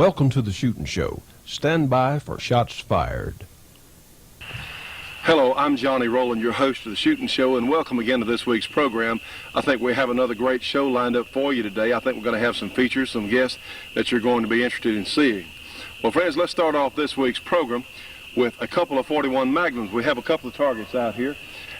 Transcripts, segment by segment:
Welcome to the Shootin' Show. Stand by for shots fired. Hello, I'm Johnny Rowland, your host of the Shootin' Show, and welcome again to this week's program. I think we have another great show lined up for you today. I think we're going to have some features, some guests that you're going to be interested in seeing. Well, friends, let's start off this week's program with a couple of 41 Magnums. We have a couple of targets out here,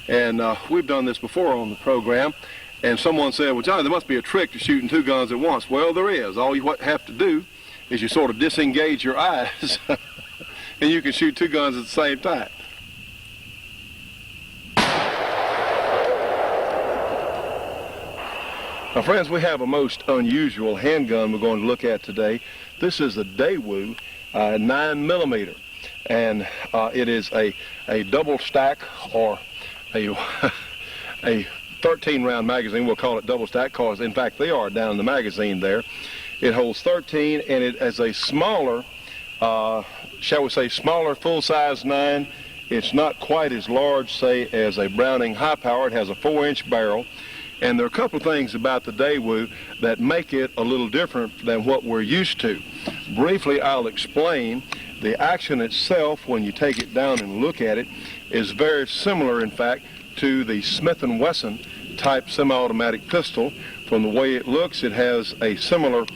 and we've done this before on the program. And someone said, well, Johnny, there must be a trick to shooting two guns at once. Well, there is. All you have to do is you sort of disengage your eyes, and you can shoot two guns at the same time. Now, friends, we have a most unusual handgun we're going to look at today. This is a Daewoo 9mm, and it is a double stack, or a 13-round magazine. We'll call it double stack because, in fact, they are down in the magazine there. It holds 13, and it has a smaller, shall we say, smaller full-size 9. It's not quite as large, say, as a Browning high power. It has a 4-inch barrel. And there are a couple of things about the Daewoo that make it a little different than what we're used to. Briefly, I'll explain. The action itself, when you take it down and look at it, is very similar, in fact, to the Smith & Wesson type semi-automatic pistol. From the way it looks, it has a similar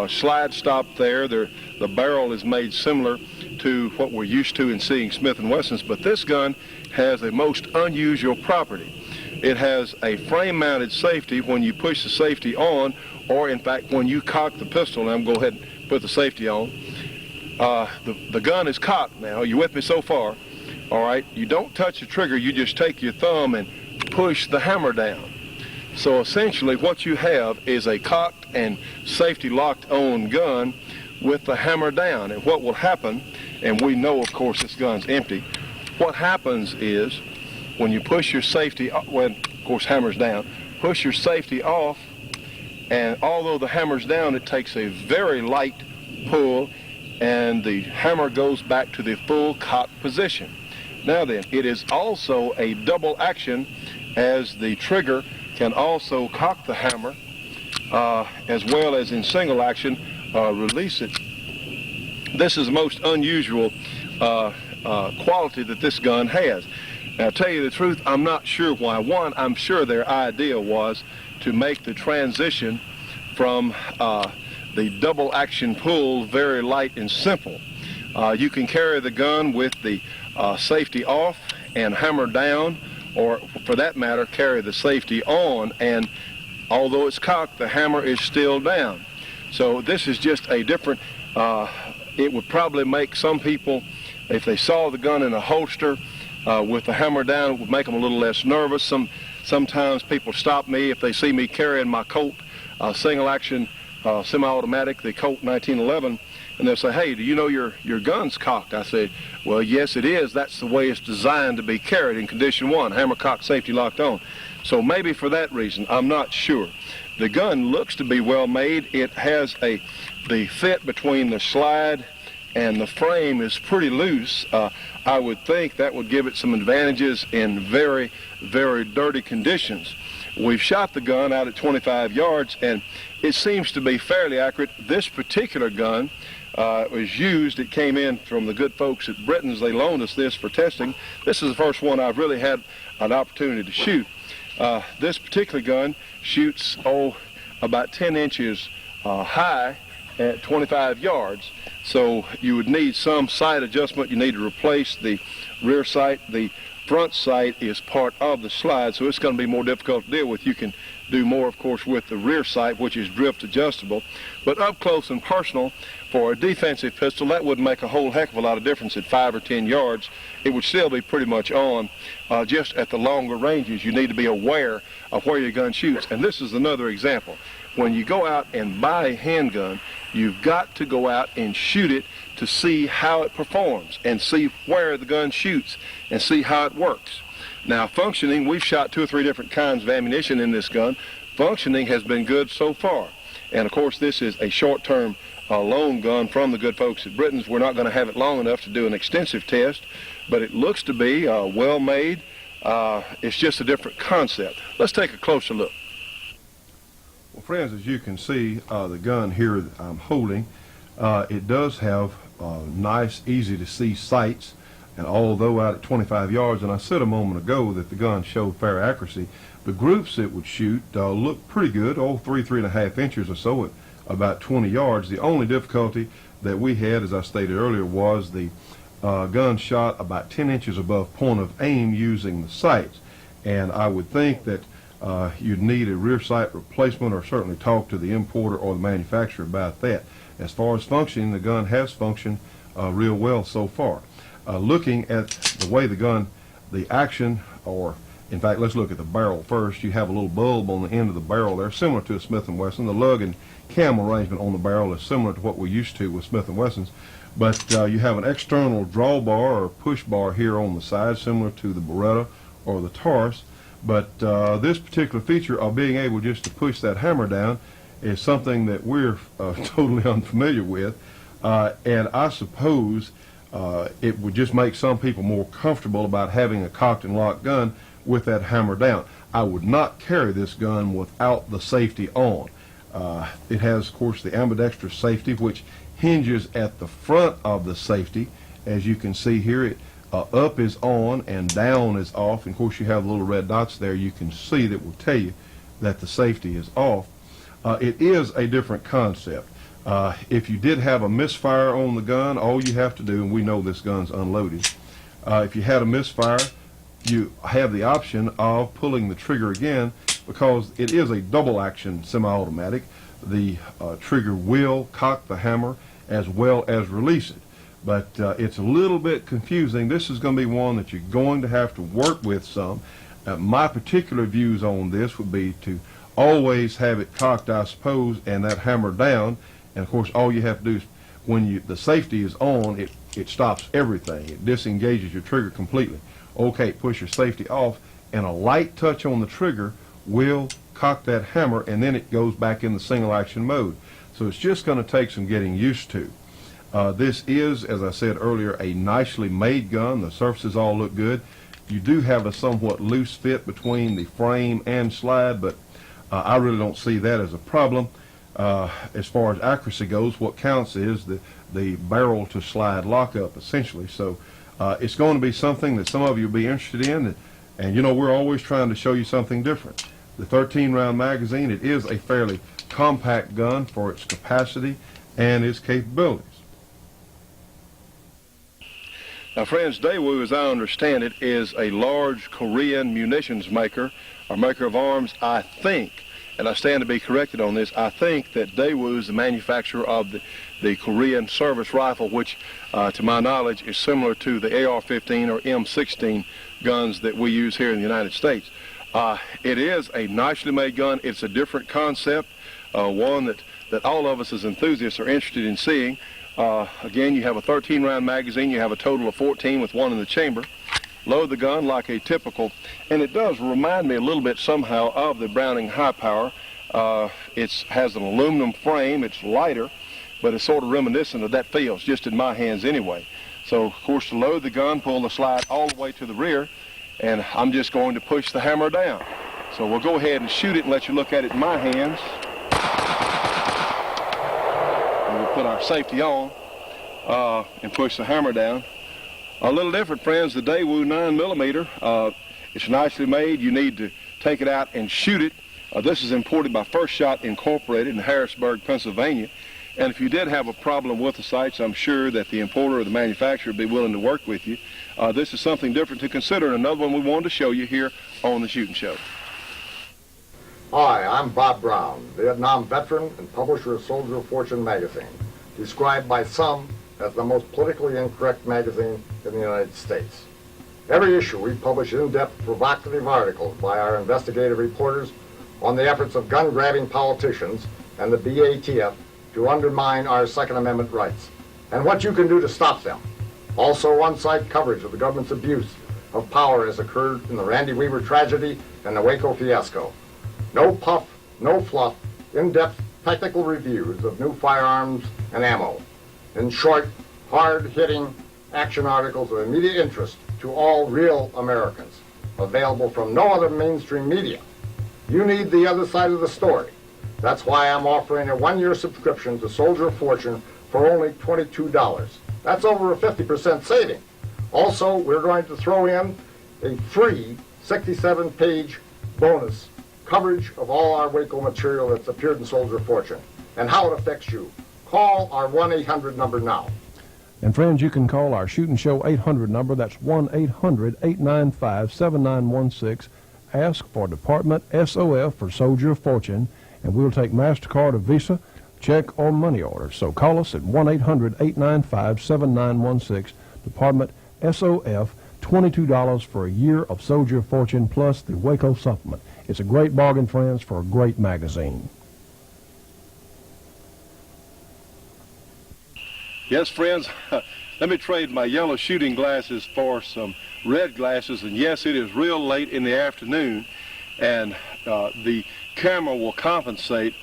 slide stop there. The barrel is made similar to what we're used to in seeing Smith & Wessons, but this gun has a most unusual property. It has a frame-mounted safety when you push the safety on, or in fact when you cock the pistol. Now I'm going to go ahead and put the safety on. The gun is cocked now. You with me so far? All right. You don't touch the trigger. You just take your thumb and push the hammer down. So essentially what you have is a cocked and safety locked on gun with the hammer down. And what will happen, and we know of course this gun's empty, what happens is when you push your safety, well, of course hammer's down, push your safety off, and although the hammer's down, it takes a very light pull and the hammer goes back to the full cock position. Now then, it is also a double action, as the trigger can also cock the hammer as well as in single action release it. This is the most unusual quality that this gun has. Now, to tell you the truth, I'm not sure why. One, I'm sure their idea was to make the transition from the double action pull very light and simple. You can carry the gun with the safety off and hammer down, or for that matter, carry the safety on, and although it's cocked, the hammer is still down. So this is just a different, it would probably make some people, if they saw the gun in a holster with the hammer down, it would make them a little less nervous. Sometimes people stop me if they see me carrying my Colt single action semi-automatic, the Colt 1911, and they'll say, hey, do you know your gun's cocked? I say, well, yes, it is. That's the way it's designed to be carried in condition one, hammer cocked, safety locked on. So maybe for that reason, I'm not sure. The gun looks to be well made. It has the fit between the slide and the frame is pretty loose. I would think that would give it some advantages in very, very dirty conditions. We've shot the gun out at 25 yards, and it seems to be fairly accurate. This particular gun was used. It came in from the good folks at Britain's. They loaned us this for testing. This is the first one I've really had an opportunity to shoot. This particular gun shoots, about 10 inches high at 25 yards. So you would need some sight adjustment. You need to replace the rear sight. The front sight is part of the slide, so it's going to be more difficult to deal with. You can do more, of course, with the rear sight, which is drift adjustable. But up close and personal, for a defensive pistol, that wouldn't make a whole heck of a lot of difference at 5 or 10 yards. It would still be pretty much on. Just at the longer ranges, you need to be aware of where your gun shoots. And this is another example. When you go out and buy a handgun, you've got to go out and shoot it to see how it performs and see where the gun shoots and see how it works. Now, functioning, we've shot 2 or 3 different kinds of ammunition in this gun. Functioning has been good so far. And of course, this is a short-term loan gun from the good folks at Britain's. We're not going to have it long enough to do an extensive test, but it looks to be well made. It's just a different concept. Let's take a closer look. Well, friends, as you can see, the gun here that I'm holding It does have nice, easy to see sights, and although out at 25 yards, and I said a moment ago that the gun showed fair accuracy, the groups it would shoot look pretty good, 3.5 inches or so at about 20 yards. The only difficulty that we had, as I stated earlier, was the gun shot about 10 inches above point of aim using the sights, and I would think that you'd need a rear sight replacement, or certainly talk to the importer or the manufacturer about that. As far as functioning, the gun has functioned real well so far. Looking at the way the gun, the action, or in fact, let's look at the barrel first. You have a little bulb on the end of the barrel there, similar to a Smith & Wesson. The lug and cam arrangement on the barrel is similar to what we're used to with Smith & Wessons, but you have an external drawbar or push bar here on the side, similar to the Beretta or the Taurus. But this particular feature of being able just to push that hammer down is something that we're totally unfamiliar with, and I suppose it would just make some people more comfortable about having a cocked and locked gun with that hammer down. I would not carry this gun without the safety on. It has, of course, the ambidextrous safety, which hinges at the front of the safety. As you can see here, up is on and down is off. And of course, you have little red dots there you can see that will tell you that the safety is off. It is a different concept. If you did have a misfire on the gun, all you have to do, and we know this gun's unloaded, if you had a misfire, you have the option of pulling the trigger again, because it is a double action semi-automatic. The trigger will cock the hammer as well as release it, but it's a little bit confusing. This is going to be one that you're going to have to work with some. My particular views on this would be to always have it cocked, I suppose, and that hammer down, and of course all you have to do is, when the safety is on, it stops everything. It disengages your trigger completely. Okay, push your safety off, and a light touch on the trigger will cock that hammer, and then it goes back in the single action mode. So it's just going to take some getting used to. This is, as I said earlier, a nicely made gun. The surfaces all look good. You do have a somewhat loose fit between the frame and slide, but I really don't see that as a problem. As far as accuracy goes, what counts is the barrel to slide lockup, essentially. So it's going to be something that some of you will be interested in, and you know, we're always trying to show you something different. The 13-round magazine, it is a fairly compact gun for its capacity and its capabilities. Now, friends, Daewoo, as I understand it, is a large Korean munitions maker, or maker of arms, I think, and I stand to be corrected on this, I think that Daewoo is the manufacturer of the Korean service rifle, which, to my knowledge, is similar to the AR-15 or M16 guns that we use here in the United States. It is a nicely made gun. It's a different concept, one that all of us as enthusiasts are interested in seeing. Again, you have a 13-round magazine. You have a total of 14 with one in the chamber. Load the gun like a typical, and it does remind me a little bit somehow of the Browning High Power. It has an aluminum frame. It's lighter, but it's sort of reminiscent of that feels, just in my hands anyway. So, of course, to load the gun, pull the slide all the way to the rear, and I'm just going to push the hammer down. So we'll go ahead and shoot it and let you look at it in my hands. And we'll put our safety on and push the hammer down. A little different, friends, the Daewoo 9mm. It's nicely made. You need to take it out and shoot it. This is imported by First Shot Incorporated in Harrisburg, Pennsylvania. And if you did have a problem with the sights, I'm sure that the importer or the manufacturer would be willing to work with you. This is something different to consider, and another one we wanted to show you here on the Shootin' Show. Hi, I'm Bob Brown, Vietnam veteran and publisher of Soldier of Fortune magazine, described by some as the most politically incorrect magazine in the United States. Every issue we publish in-depth, provocative articles by our investigative reporters on the efforts of gun-grabbing politicians and the BATF to undermine our Second Amendment rights, and what you can do to stop them. Also on-site coverage of the government's abuse of power as occurred in the Randy Weaver tragedy and the Waco fiasco. No puff, no fluff, in-depth technical reviews of new firearms and ammo. In short, hard-hitting action articles of immediate interest to all real Americans, available from no other mainstream media. You need the other side of the story. That's why I'm offering a one-year subscription to Soldier of Fortune for only $22. That's over a 50% saving. Also, we're going to throw in a free 67-page bonus coverage of all our Waco material that's appeared in Soldier of Fortune and how it affects you. Call our 1-800 number now. And friends, you can call our Shootin' Show 800 number. That's 1-800-895-7916. Ask for Department SOF for Soldier of Fortune, and we'll take MasterCard or Visa, check, or money order. So call us at 1-800-895-7916. Department SOF, $22 for a year of Soldier of Fortune plus the Waco supplement. It's a great bargain, friends, for a great magazine. Yes, friends, let me trade my yellow shooting glasses for some red glasses. And yes, it is real late in the afternoon, and the camera will compensate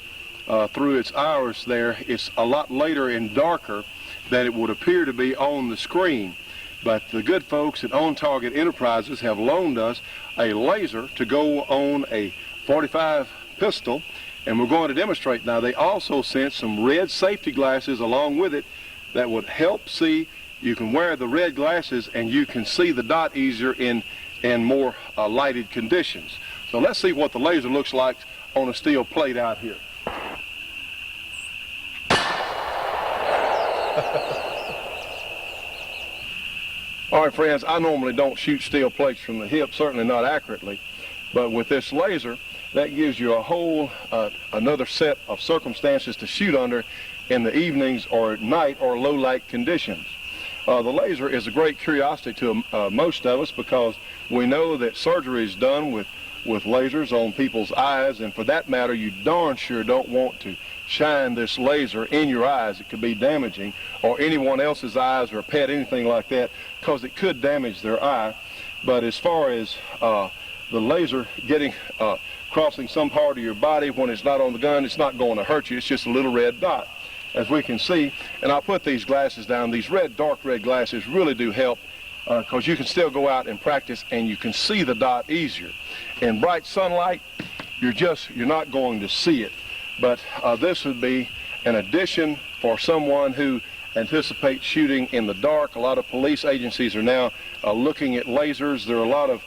through its hours there. It's a lot later and darker than it would appear to be on the screen. But the good folks at On Target Enterprises have loaned us a laser to go on a .45 pistol, and we're going to demonstrate. Now, they also sent some red safety glasses along with it that would help see. You can wear the red glasses and you can see the dot easier in more lighted conditions. So let's see what the laser looks like on a steel plate out here. All right, friends, I normally don't shoot steel plates from the hip, certainly not accurately, but with this laser, that gives you a whole another set of circumstances to shoot under in the evenings or at night or low light conditions. The laser is a great curiosity to most of us because we know that surgery is done with lasers on people's eyes, and for that matter, you darn sure don't want to shine this laser in your eyes. It could be damaging, or anyone else's eyes, or a pet, anything like that, because it could damage their eye. But as far as the laser crossing some part of your body when it's not on the gun, it's not going to hurt you. It's just a little red dot, as we can see. And I'll put these glasses down. These dark red glasses really do help because you can still go out and practice and you can see the dot easier. In bright sunlight, you're not going to see it. But this would be an addition for someone who anticipates shooting in the dark. A lot of police agencies are now looking at lasers. There are a lot of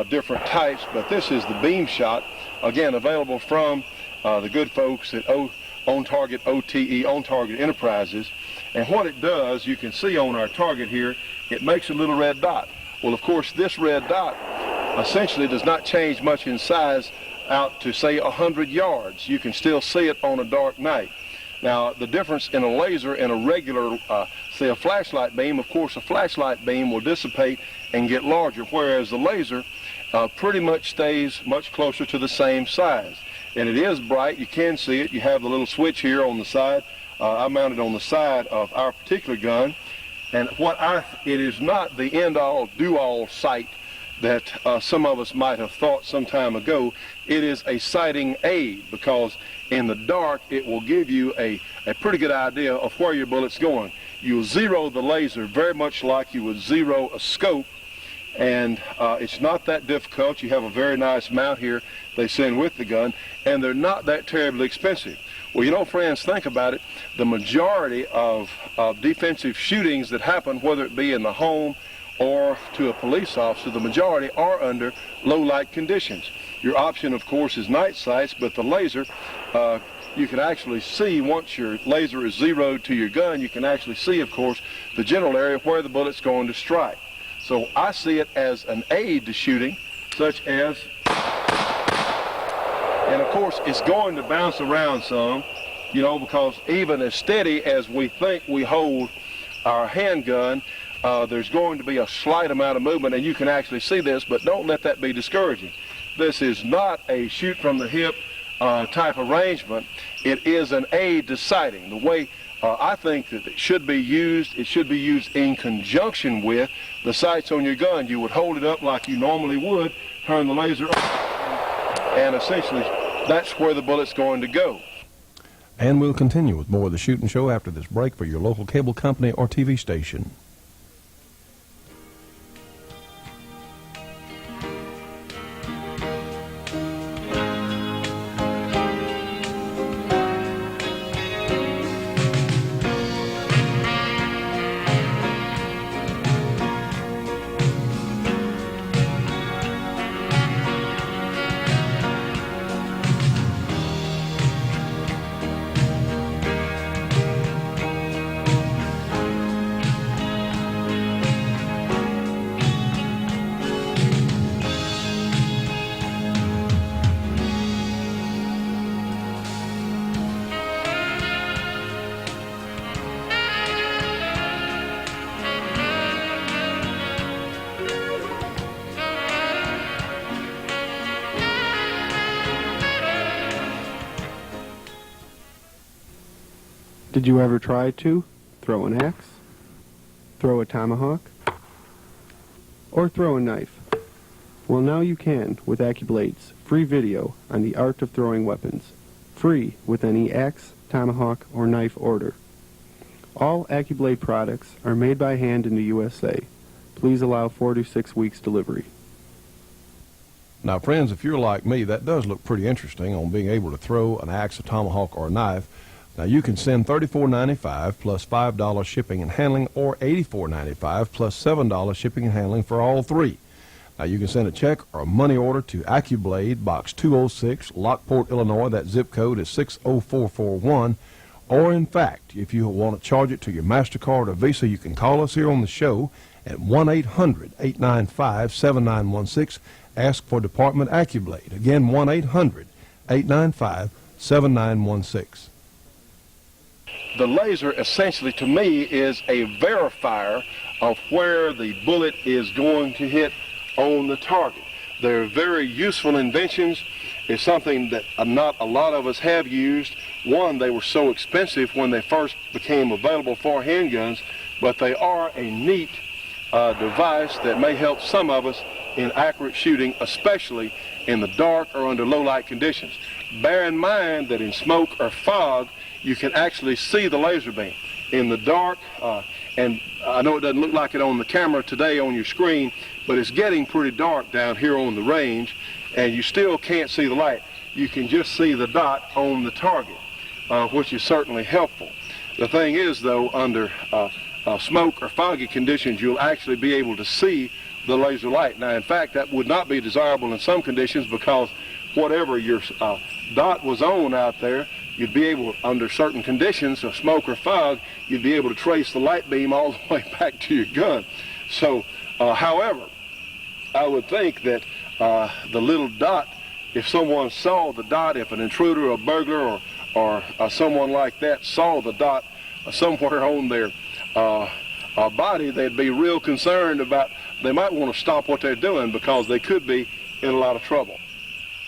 different types, but this is the beam shot, again, available from the good folks at On Target OTE, On Target Enterprises. And what it does, you can see on our target here, it makes a little red dot. Well, of course, this red dot essentially does not change much in size out to, say, 100 yards. You can still see it on a dark night. Now, the difference in a laser and a regular, say, a flashlight beam, of course, a flashlight beam will dissipate and get larger, whereas the laser pretty much stays much closer to the same size. And it is bright. You can see it. You have the little switch here on the side. I mounted on the side of our particular gun. And it is not the end-all, do-all sight that some of us might have thought some time ago. It is a sighting aid because in the dark it will give you a pretty good idea of where your bullet's going. You'll zero the laser very much like you would zero a scope, and it's not that difficult. You have a very nice mount here they send with the gun, and they're not that terribly expensive. Well, you know, friends, think about it. The majority of defensive shootings that happen, whether it be in the home or to a police officer, the majority are under low light conditions. Your option, of course, is night sights, but the laser, you can actually see once your laser is zeroed to your gun, you can actually see, of course, the general area where the bullet's going to strike. So I see it as an aid to shooting, such as, and of course, it's going to bounce around some, you know, because even as steady as we think we hold our handgun, there's going to be a slight amount of movement, and you can actually see this, but don't let that be discouraging. This is not a shoot from the hip type arrangement. It is an aid to sighting. The way I think that it should be used in conjunction with the sights on your gun. You would hold it up like you normally would, turn the laser on, and essentially that's where the bullet's going to go. And we'll continue with more of the Shootin' Show after this break for your local cable company or TV station. Did you ever try to throw an axe, throw a tomahawk, or throw a knife? Well, now you can with AccuBlade's free video on the art of throwing weapons, free with any axe, tomahawk, or knife order. All AccuBlade products are made by hand in the USA. Please allow 4 to 6 weeks delivery. Now, friends, if you're like me, that does look pretty interesting on being able to throw an axe, a tomahawk, or a knife. Now, you can send $34.95 plus $5 shipping and handling, or $84.95 plus $7 shipping and handling for all three. Now, you can send a check or a money order to AccuBlade, Box 206, Lockport, Illinois. That zip code is 60441. Or, in fact, if you want to charge it to your MasterCard or Visa, you can call us here on the show at 1-800-895-7916. Ask for Department AccuBlade. Again, 1-800-895-7916. The laser essentially to me is a verifier of where the bullet is going to hit on the target. They're very useful inventions. It's something that not a lot of us have used. One, they were so expensive when they first became available for handguns, but they are a neat device that may help some of us in accurate shooting, especially in the dark or under low light conditions. Bear in mind that in smoke or fog, you can actually see the laser beam. In the dark, and I know it doesn't look like it on the camera today on your screen, but it's getting pretty dark down here on the range, and you still can't see the light. You can just see the dot on the target, which is certainly helpful. The thing is, though, under smoke or foggy conditions, you'll actually be able to see the laser light. Now, in fact, that would not be desirable in some conditions, because whatever your dot was on out there, you'd be able, under certain conditions of smoke or fog, you'd be able to trace the light beam all the way back to your gun. So, however, I would think that the little dot, if someone saw the dot, if an intruder or a burglar or someone like that saw the dot somewhere on their body, they'd be real concerned about, they might want to stop what they're doing, because they could be in a lot of trouble.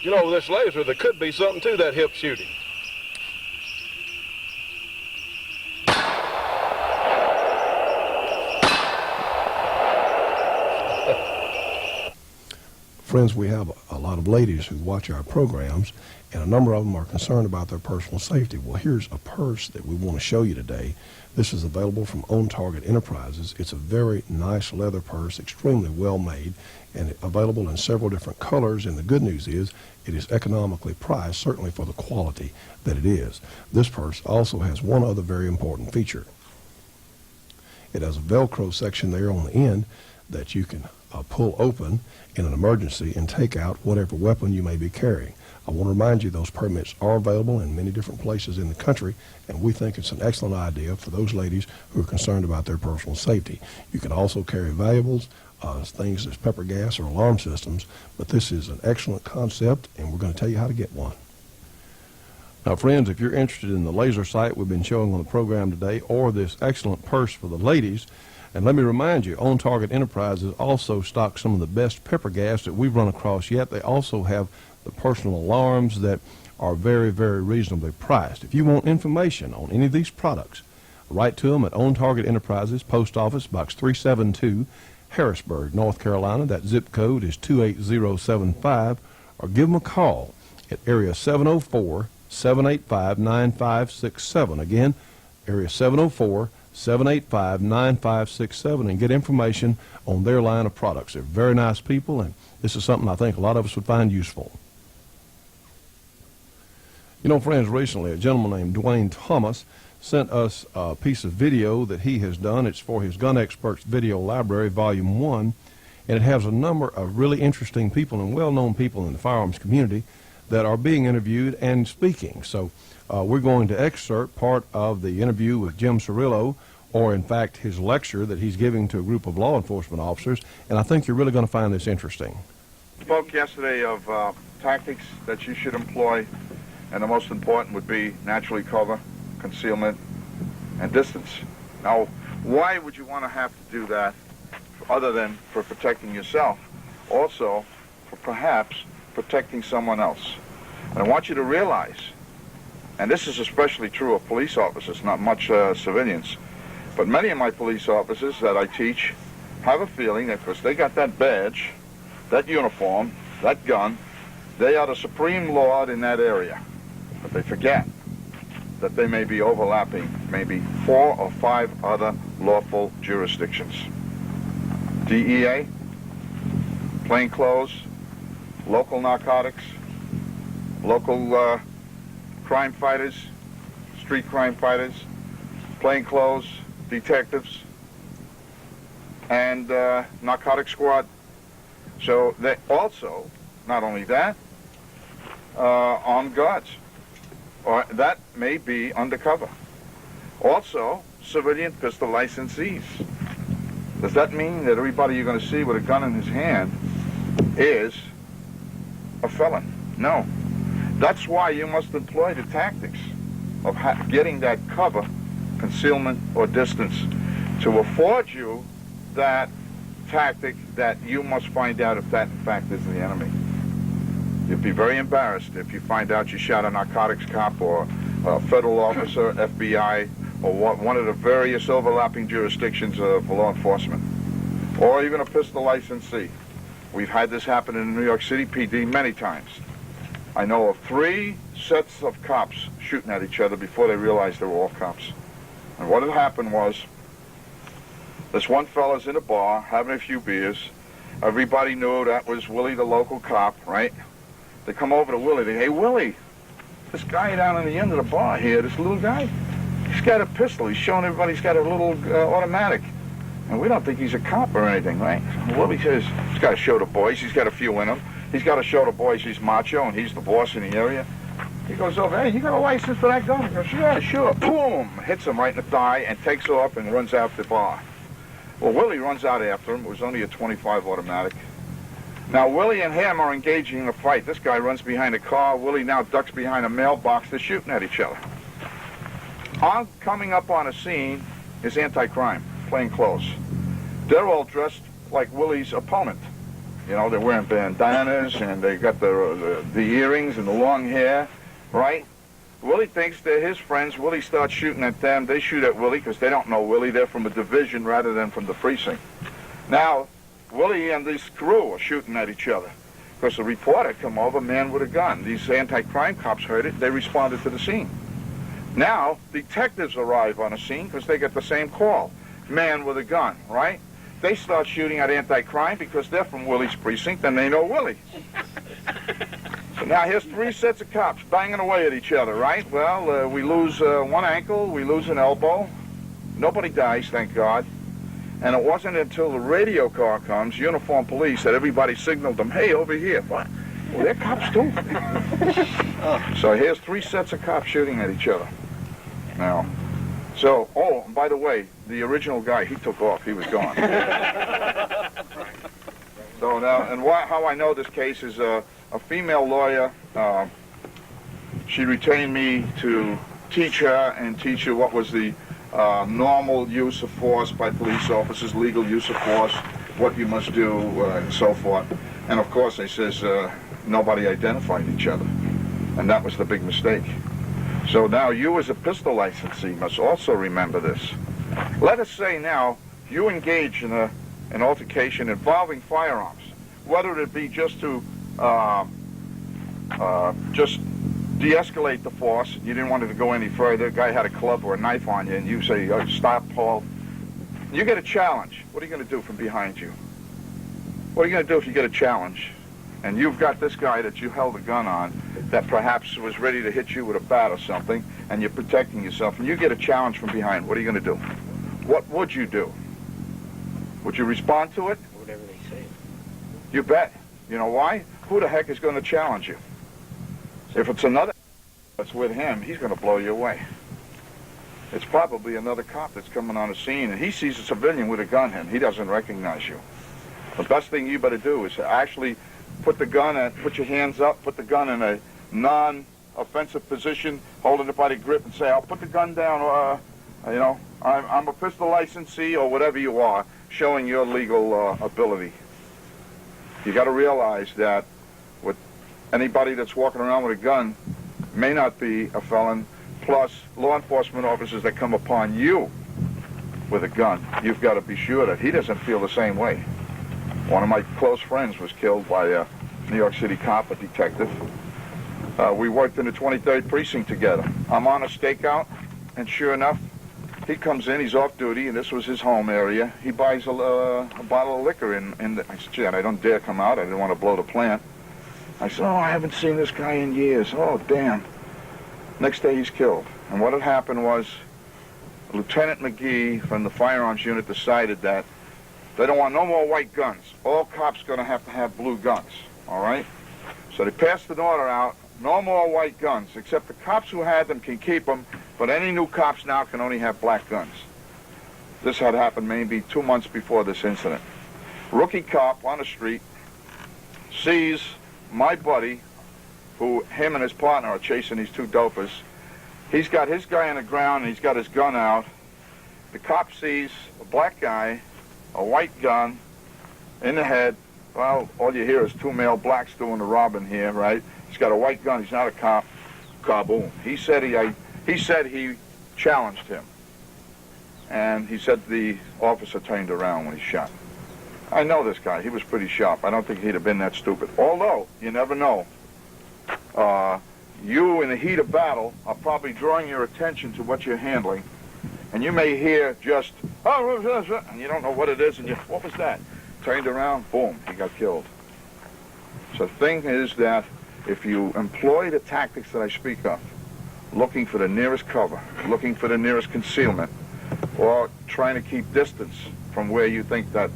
You know, with this laser, there could be something to that hip shooting. Friends, we have a lot of ladies who watch our programs, and a number of them are concerned about their personal safety. Well, here's a purse that we want to show you today. This is available from On Target Enterprises. It's a very nice leather purse, extremely well made, and available in several different colors. And the good news is it is economically priced, certainly for the quality that it is. This purse also has one other very important feature. It has a Velcro section there on the end that you can pull open in an emergency and take out whatever weapon you may be carrying. I want to remind you those permits are available in many different places in the country, and we think it's an excellent idea for those ladies who are concerned about their personal safety. You can also carry valuables, things as pepper gas or alarm systems, but this is an excellent concept, and we're going to tell you how to get one. Now, friends, if you're interested in the laser sight we've been showing on the program today, or this excellent purse for the ladies, and let me remind you, On Target Enterprises also stocks some of the best pepper gas that we've run across yet. They also have the personal alarms that are very, very reasonably priced. If you want information on any of these products, write to them at On Target Enterprises, Post Office, Box 372, Harrisburg, North Carolina. That zip code is 28075, or give them a call at area 704-785-9567. Again, area 704-785-9567, and get information on their line of products. They're very nice people, and this is something I think a lot of us would find useful. You know, friends, recently a gentleman named Dwayne Thomas sent us a piece of video that he has done. It's for his Gun Experts Video Library, Volume 1, and it has a number of really interesting people and well-known people in the firearms community that are being interviewed and speaking. So we're going to excerpt part of the interview with Jim Cirillo, or in fact his lecture that he's giving to a group of law enforcement officers, and I think you're really going to find this interesting. Spoke yesterday of tactics that you should employ, and the most important would be naturally cover, concealment, and distance. Now, why would you want to have to do that other than for protecting yourself? Also, for perhaps protecting someone else. And I want you to realize and this is especially true of police officers, not much civilians, but many of my police officers that I teach have a feeling that because they got that badge, that uniform, that gun, they are the supreme lord in that area. But they forget that they may be overlapping maybe 4 or 5 other lawful jurisdictions. DEA, plainclothes, local narcotics, local crime fighters, street crime fighters, plainclothes, detectives, and narcotic squad. So they also, not only that, armed guards, or that may be undercover. Also, civilian pistol licensees. Does that mean that everybody you're going to see with a gun in his hand is a felon? No. That's why you must employ the tactics of getting that cover, concealment, or distance to afford you that tactic that you must find out if that in fact is the enemy. You'd be very embarrassed if you find out you shot a narcotics cop or a federal officer, FBI, or one of the various overlapping jurisdictions of law enforcement, or even a pistol licensee. We've had this happen in New York City PD many times. I know of 3 sets of cops shooting at each other before they realized they were all cops. And what had happened was, this one fella's in a bar having a few beers. Everybody knew that was Willie, the local cop, right? They come over to Willie. They, hey, Willie, this guy down in the end of the bar here, this little guy, he's got a pistol. He's showing everybody he's got a little automatic. And we don't think he's a cop or anything, right? Willie says, he's got to show the boys. He's got a few in him. He's got to show the boys he's macho and he's the boss in the area. He goes over, hey, you got a license for that gun? He goes, yeah, sure. Boom! Hits him right in the thigh and takes off and runs out the bar. Well, Willie runs out after him. It was only a 25 automatic. Now, Willie and him are engaging in a fight. This guy runs behind a car. Willie now ducks behind a mailbox. They're shooting at each other. On coming up on a scene is anti-crime, plain clothes. They're all dressed like Willie's opponent. You know, they're wearing bandanas and they got the earrings and the long hair, right? Willie thinks they're his friends. Willie starts shooting at them. They shoot at Willie because they don't know Willie. They're from a division rather than from the precinct. Now, Willie and this crew are shooting at each other because the reporter come over, man with a gun. These anti-crime cops heard it. They responded to the scene. Now, detectives arrive on the scene because they get the same call. Man with a gun, right? They start shooting at anti-crime because they're from Willie's precinct and they know Willie. So now here's 3 sets of cops banging away at each other, right? Well, we lose one ankle, we lose an elbow. Nobody dies, thank God. And it wasn't until the radio car comes, uniformed police, that everybody signaled them, hey, over here. What? Well, they're cops too. So here's 3 sets of cops shooting at each other. Now, so, oh, and by the way, the original guy, he took off. He was gone. So now, and how I know this case is a female lawyer. She retained me to teach her and teach her what was the normal use of force by police officers, legal use of force, what you must do, and so forth. And of course, they says nobody identified each other, and that was the big mistake. So now you as a pistol licensee must also remember this. Let us say now you engage in an altercation involving firearms, whether it be just to just de-escalate the force. You didn't want it to go any further. A guy had a club or a knife on you, and you say, oh, stop, Paul. You get a challenge. What are you going to do from behind you? What are you going to do if you get a challenge? And you've got this guy that you held a gun on that perhaps was ready to hit you with a bat or something, and you're protecting yourself, and you get a challenge from behind. What are you going to do? What would you do? Would you respond to it? Whatever they say. You bet. You know why? Who the heck is going to challenge you? If it's another that's with him, he's going to blow you away. It's probably another cop that's coming on the scene, and he sees a civilian with a gun, and he doesn't recognize you. The best thing you better do is actually put the gun and put your hands up, put the gun in a non-offensive position, holding it by the grip, and say, I'll put the gun down, you know, I'm a pistol licensee or whatever you are, showing your legal ability. You got to realize that with anybody that's walking around with a gun, may not be a felon, plus law enforcement officers that come upon you with a gun, you've got to be sure that he doesn't feel the same way. One of my close friends was killed by a New York City cop, a detective. We worked in the 23rd precinct together. I'm on a stakeout, and sure enough, he comes in, he's off duty, and this was his home area. He buys a bottle of liquor I said, gee, I don't dare come out. I didn't want to blow the plant. I said, oh, I haven't seen this guy in years. Oh, damn. Next day, he's killed. And what had happened was Lieutenant McGee from the firearms unit decided that they don't want no more white guns. All cops going to have blue guns, all right? So they passed an order out, no more white guns, except the cops who had them can keep them, but any new cops now can only have black guns. This had happened maybe 2 months before this incident. Rookie cop on the street sees my buddy, who him and his partner are chasing these two dopers. He's got his guy on the ground, and he's got his gun out. The cop sees a black guy, a white gun, in the head. Well, all you hear is two male blacks doing the robbing here, right? He's got a white gun. He's not a cop. Kaboom. He said he challenged him. And he said the officer turned around when he shot. I know this guy. He was pretty sharp. I don't think he'd have been that stupid. Although, you never know. You, in the heat of battle, are probably drawing your attention to what you're handling. And you may hear just, oh, and you don't know what it is, and what was that? Turned around, boom, he got killed. So the thing is that if you employ the tactics that I speak of, looking for the nearest cover, looking for the nearest concealment, or trying to keep distance from where you think that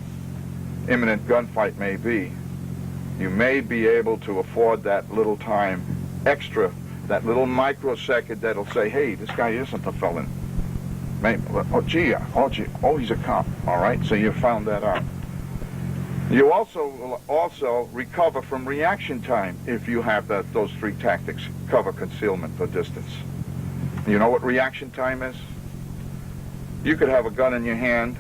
imminent gunfight may be, you may be able to afford that little time extra, that little microsecond that'll say, hey, this guy isn't a felon. Maybe, oh, gee, he's a cop. All right, so you found that out. You also recover from reaction time if you have those three tactics: cover, concealment, or distance. You know what reaction time is? You could have a gun in your hand,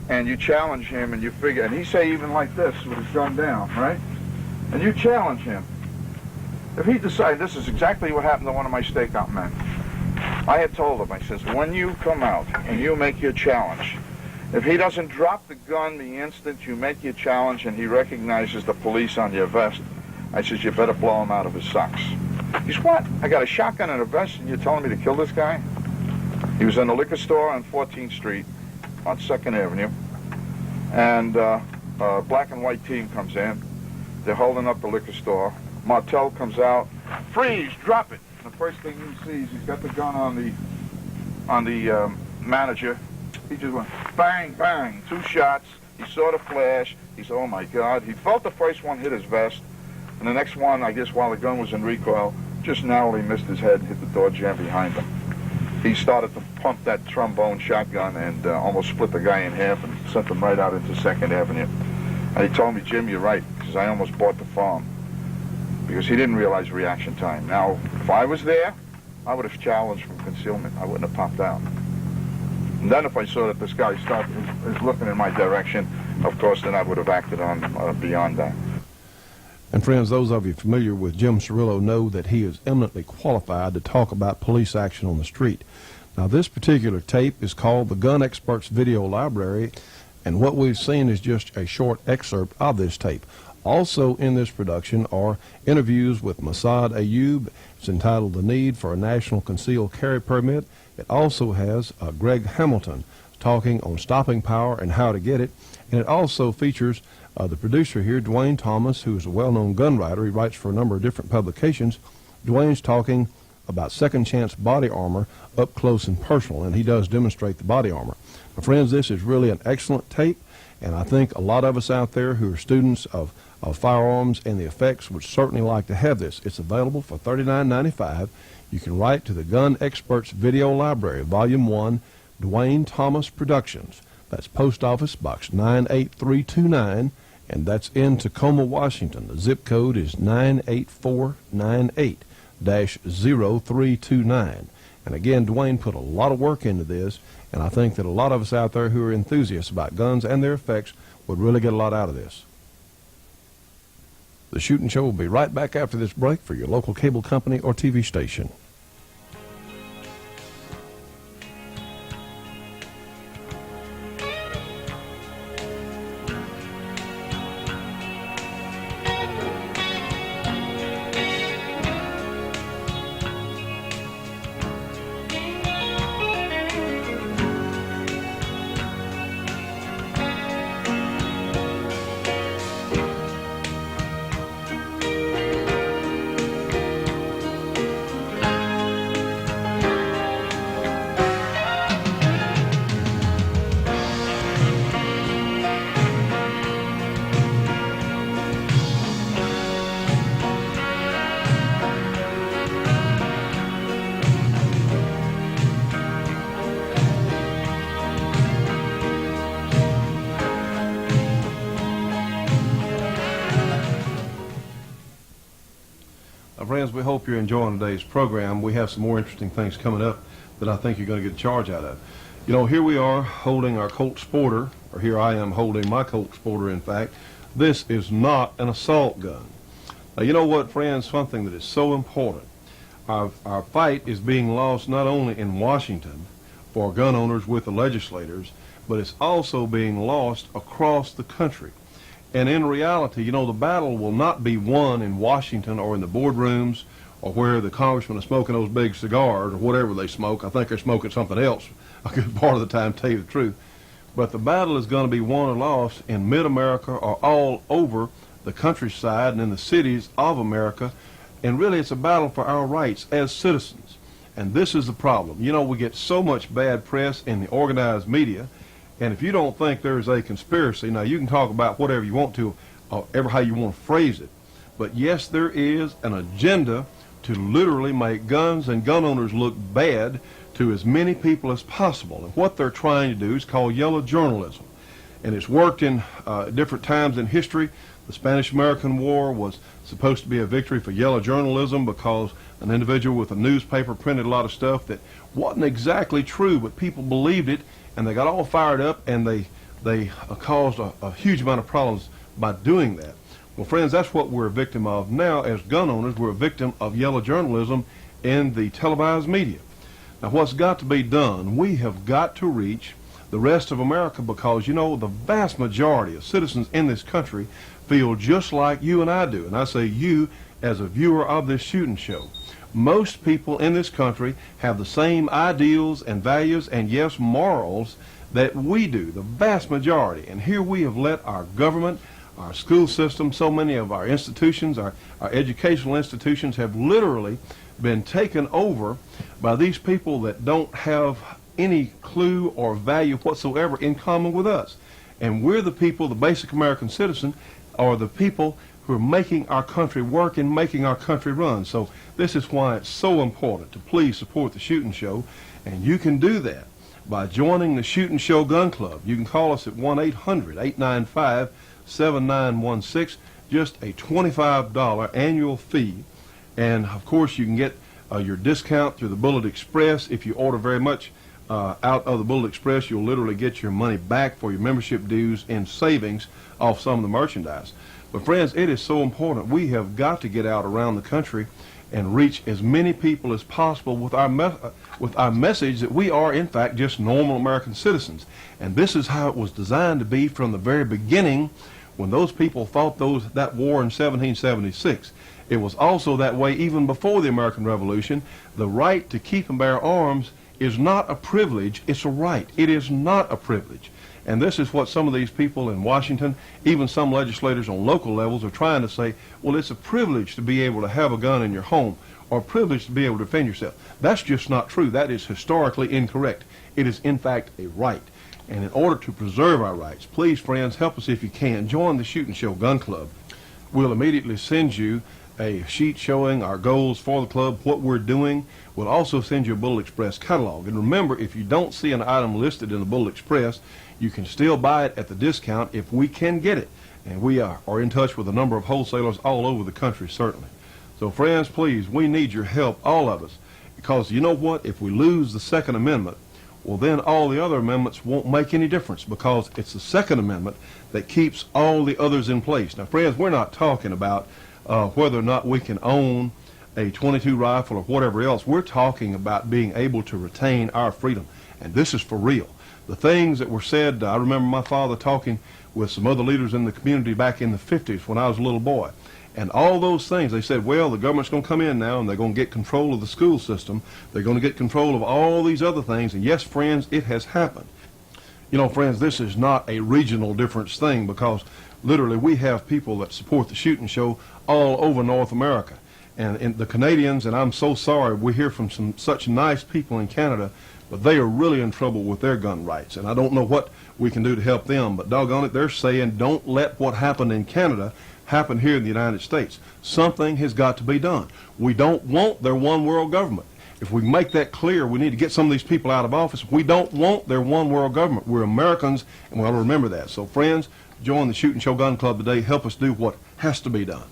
and you challenge him, and you figure, and he say even like this with his gun down, right? And you challenge him. If he decides, this is exactly what happened to one of my stakeout men. I had told him, I says, when you come out and you make your challenge, if he doesn't drop the gun the instant you make your challenge and he recognizes the police on your vest, I says, you better blow him out of his socks. He says, what? I got a shotgun and a vest and you're telling me to kill this guy? He was in a liquor store on 14th Street on 2nd Avenue, and a black and white team comes in. They're holding up the liquor store. Martel comes out, freeze, drop it. And the first thing he sees, he's got the gun on the manager. He just went bang, bang, 2 shots. He saw the flash. He said, oh my God. He felt the first one hit his vest, and the next one, I guess while the gun was in recoil, just narrowly missed his head and hit the door jamb behind him. He started to pump that trombone shotgun and almost split the guy in half and sent him right out into 2nd Avenue. And he told me, Jim, you're right, because I almost bought the farm. Because he didn't realize reaction time. Now, if I was there, I would have challenged from concealment. I wouldn't have popped out. And then if I saw that this guy is looking in my direction, of course, then I would have acted on beyond that. And friends, those of you familiar with Jim Cirillo know that he is eminently qualified to talk about police action on the street. Now, this particular tape is called the Gun Experts Video Library, and what we've seen is just a short excerpt of this tape. Also in this production are interviews with Masad Ayub. It's entitled The Need for a National Concealed Carry Permit. It also has Greg Hamilton talking on stopping power and how to get it. And it also features the producer here, Dwayne Thomas, who is a well-known gun writer. He writes for a number of different publications. Dwayne's talking about second chance body armor up close and personal, and he does demonstrate the body armor. But friends, this is really an excellent tape, and I think a lot of us out there who are students of firearms and the effects would certainly like to have this. It's available for $39.95. You can write to the Gun Experts Video Library, Volume 1, Dwayne Thomas Productions. That's Post Office Box 98329, and that's in Tacoma, Washington. The zip code is 98498-0329. And again, Dwayne put a lot of work into this, and I think that a lot of us out there who are enthusiasts about guns and their effects would really get a lot out of this. The Shootin' Show will be right back after this break for your local cable company or TV station. Friends, we hope you're enjoying today's program. We have some more interesting things coming up that I think you're going to get a charge out of. You know, here we are holding our Colt Sporter, or here I am holding my Colt Sporter, in fact. This is not an assault gun. Now, you know what, friends, something that is so important. Our fight is being lost not only in Washington for gun owners with the legislators, but it's also being lost across the country. And in reality, you know, the battle will not be won in Washington or in the boardrooms or where the congressmen are smoking those big cigars or whatever they smoke. I think they're smoking something else a good part of the time, to tell you the truth. But the battle is going to be won or lost in mid-America or all over the countryside and in the cities of America. And really, it's a battle for our rights as citizens. And this is the problem. You know, we get so much bad press in the organized media. And if you don't think there's a conspiracy, now you can talk about whatever you want to, ever how you want to phrase it. But yes, there is an agenda to literally make guns and gun owners look bad to as many people as possible. And what they're trying to do is called yellow journalism. And it's worked in different times in history. The Spanish-American War was supposed to be a victory for yellow journalism because an individual with a newspaper printed a lot of stuff that wasn't exactly true, but people believed it, and they got all fired up, and they caused a huge amount of problems by doing that. Well, friends, that's what we're a victim of now as gun owners. We're a victim of yellow journalism in the televised media. Now, what's got to be done, we have got to reach the rest of America because, you know, the vast majority of citizens in this country feel just like you and I do. And I say you as a viewer of this shooting show. Most people in this country have the same ideals and values and, yes, morals that we do, the vast majority. And here we have let our government, our school system, so many of our institutions, our educational institutions have literally been taken over by these people that don't have any clue or value whatsoever in common with us. And we're the people, the basic American citizen, are the people who are making our country work and making our country run. So this is why it's so important to please support the Shootin' Show, and you can do that by joining the Shootin' Show Gun Club. You can call us at 1-800-895-7916, just a $25 annual fee, and of course you can get your discount through the Bullet Express. If you order very much out of the Bullet Express, you'll literally get your money back for your membership dues and savings off some of the merchandise. But friends, it is so important. We have got to get out around the country and reach as many people as possible with our message that we are, in fact, just normal American citizens. And this is how it was designed to be from the very beginning when those people fought that war in 1776. It was also that way even before the American Revolution. The right to keep and bear arms is not a privilege, it's a right. It is not a privilege. And this is what some of these people in Washington, even some legislators on local levels, are trying to say, well, it's a privilege to be able to have a gun in your home, or a privilege to be able to defend yourself. That's just not true. That is historically incorrect. It is, in fact, a right. And in order to preserve our rights, please, friends, help us if you can. Join the Shootin' Show Gun Club. We'll immediately send you a sheet showing our goals for the club, what we're doing. We'll also send you a Bullet Express catalog. And remember, if you don't see an item listed in the Bullet Express, you can still buy it at the discount if we can get it. And we are in touch with a number of wholesalers all over the country, certainly. So, friends, please, we need your help, all of us. Because you know what? If we lose the Second Amendment, well, then all the other amendments won't make any difference, because it's the Second Amendment that keeps all the others in place. Now, friends, we're not talking about whether or not we can own a .22 rifle or whatever else. We're talking about being able to retain our freedom, and this is for real. The things that were said, I remember my father talking with some other leaders in the community back in the 50s when I was a little boy. And all those things, they said, well, the government's going to come in now and they're going to get control of the school system. They're going to get control of all these other things. And yes, friends, it has happened. You know, friends, this is not a regional difference thing, because literally we have people that support the shooting show all over North America. And the Canadians, and I'm so sorry, we hear from some such nice people in Canada, but they are really in trouble with their gun rights. And I don't know what we can do to help them, but doggone it, they're saying don't let what happened in Canada happen here in the United States. Something has got to be done. We don't want their one world government. If we make that clear, we need to get some of these people out of office. We don't want their one world government. We're Americans, and we ought to remember that. So friends, join the Shootin' Show Gun Club today. Help us do what has to be done.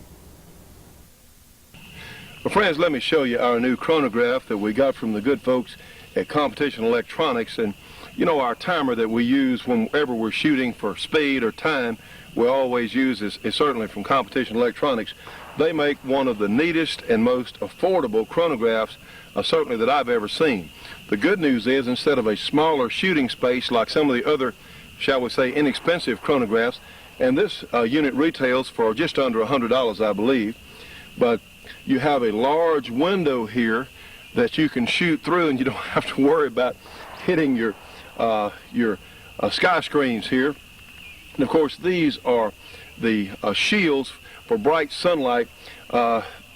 Well, friends, let me show you our new chronograph that we got from the good folks at Competition Electronics. And you know, our timer that we use whenever we're shooting for speed or time, we always use is certainly from Competition Electronics. They make one of the neatest and most affordable chronographs certainly that I've ever seen. The good news is, instead of a smaller shooting space like some of the other, shall we say, inexpensive chronographs, and this unit retails for just under $100, I believe, but you have a large window here that you can shoot through, and you don't have to worry about hitting your sky screens here. And of course, these are the shields for bright sunlight.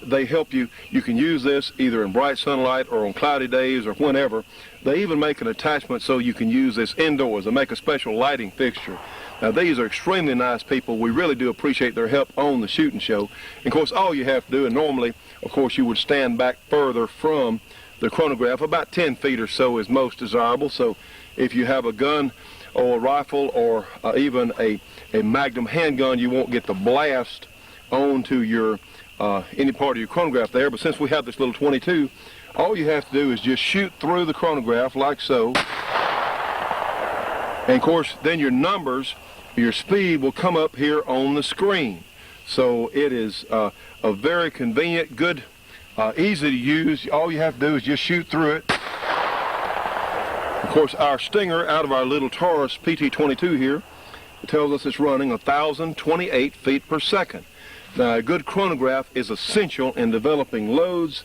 They help you. You can use this either in bright sunlight or on cloudy days or whenever. They even make an attachment so you can use this indoors. They make a special lighting fixture. Now, these are extremely nice people. We really do appreciate their help on the shooting show. And of course, all you have to do, and normally, of course, you would stand back further from the chronograph. About 10 feet or so is most desirable. So if you have a gun or a rifle or even a Magnum handgun, you won't get the blast onto your any part of your chronograph there. But since we have this little .22, all you have to do is just shoot through the chronograph like so. And of course, then your numbers, your speed will come up here on the screen. So it is a very convenient, good, easy to use. All you have to do is just shoot through it. Of course, our stinger out of our little Taurus PT-22 here tells us it's running 1,028 feet per second. Now, a good chronograph is essential in developing loads.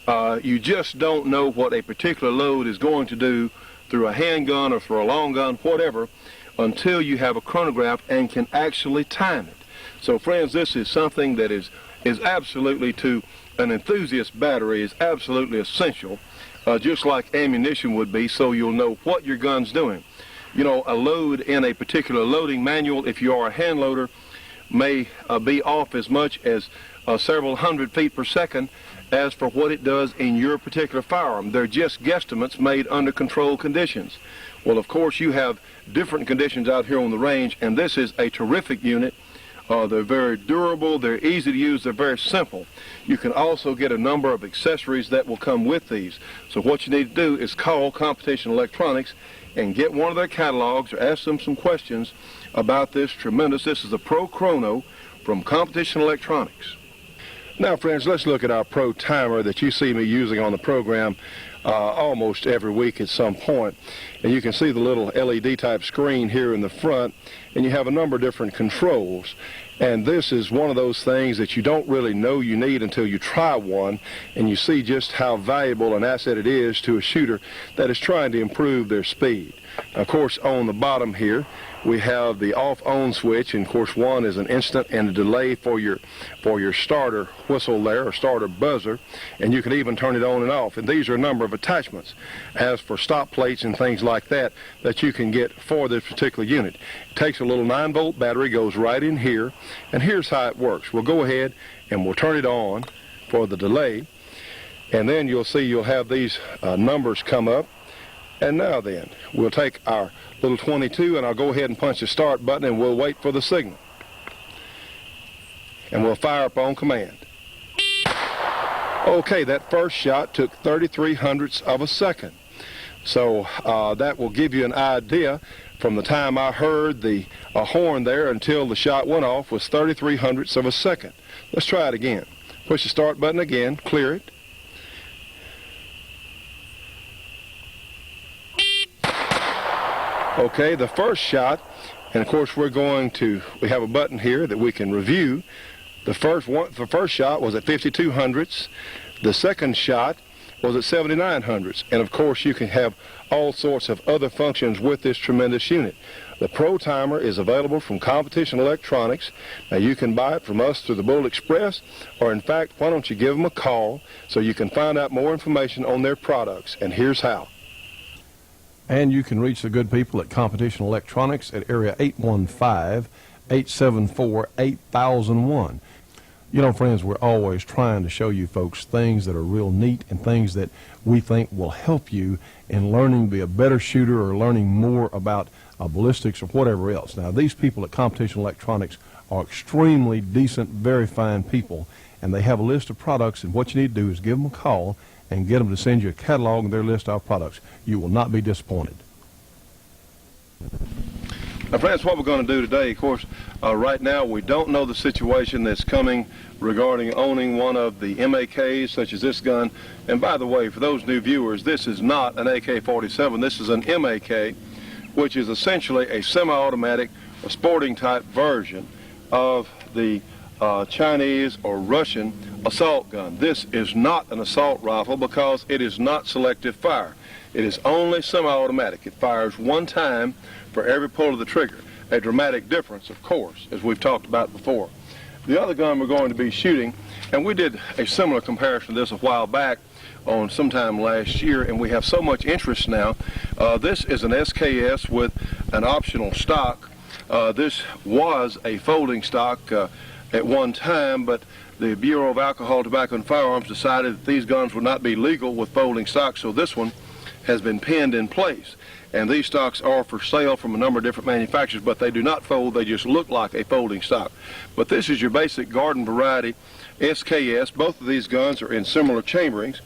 You just don't know what a particular load is going to do through a handgun or through a long gun, whatever, until you have a chronograph and can actually time it. So, friends, this is something that is absolutely, to an enthusiast battery, is absolutely essential, just like ammunition would be, so you'll know what your gun's doing. You know, a load in a particular loading manual, if you are a hand loader, may be off as much as several hundred feet per second as for what it does in your particular firearm. They're just guesstimates made under controlled conditions. Well, of course, you have different conditions out here on the range, and this is a terrific unit. They're very durable, they're easy to use, they're very simple. You can also get a number of accessories that will come with these. So what you need to do is call Competition Electronics and get one of their catalogs or ask them some questions about this tremendous. This is a Pro Chrono from Competition Electronics. Now, friends, let's look at our Pro Timer that you see me using on the program almost every week at some point. And you can see the little LED type screen here in the front, and you have a number of different controls. And this is one of those things that you don't really know you need until you try one, and you see just how valuable an asset it is to a shooter that is trying to improve their speed. Of course, on the bottom here, we have the off-on switch, and of course one is an instant and a delay for your starter whistle there, or starter buzzer, and you can even turn it on and off. And these are a number of attachments as for stop plates and things like that that you can get for this particular unit. It takes a little 9-volt battery, goes right in here, and here's how it works. We'll go ahead and we'll turn it on for the delay, and then you'll see you'll have these numbers come up. And now then, we'll take our little .22 and I'll go ahead and punch the start button, and we'll wait for the signal. And we'll fire up on command. Okay, that first shot took 33 hundredths of a second. So that will give you an idea. From the time I heard the horn there until the shot went off was 33/100ths of a second. Let's try it again. Push the start button again, clear it. Okay, the first shot, and of course we have a button here that we can review. The first shot was at 52/100ths. The second shot was at 79/100ths. And of course you can have all sorts of other functions with this tremendous unit. The Pro Timer is available from Competition Electronics. Now you can buy it from us through the Bullet Express, or in fact, why don't you give them a call so you can find out more information on their products, and here's how. And you can reach the good people at Competition Electronics at area 815-874-8001. You know, friends, we're always trying to show you folks things that are real neat and things that we think will help you in learning to be a better shooter or learning more about ballistics or whatever else. Now, these people at Competition Electronics are extremely decent, very fine people, and they have a list of products, and what you need to do is give them a call and get them to send you a catalog of their list of products. You will not be disappointed. Now, friends, what we're going to do today, of course, right now we don't know the situation that's coming regarding owning one of the MAKs, such as this gun. And by the way, for those new viewers, this is not an AK-47. This is an MAK, which is essentially a semi-automatic, a sporting type version of the Chinese or Russian assault gun. This is not an assault rifle because it is not selective fire. It is only semi-automatic. It fires one time for every pull of the trigger. A dramatic difference, of course, as we've talked about before. The other gun we're going to be shooting, and we did a similar comparison to this a while back on sometime last year, and we have so much interest now. This is an SKS with an optional stock. This was a folding stock at one time, but the Bureau of Alcohol, Tobacco, and Firearms decided that these guns would not be legal with folding stock, so this one has been pinned in place. And these stocks are for sale from a number of different manufacturers, but they do not fold, they just look like a folding stock. But this is your basic garden variety SKS. Both of these guns are in similar chamberings,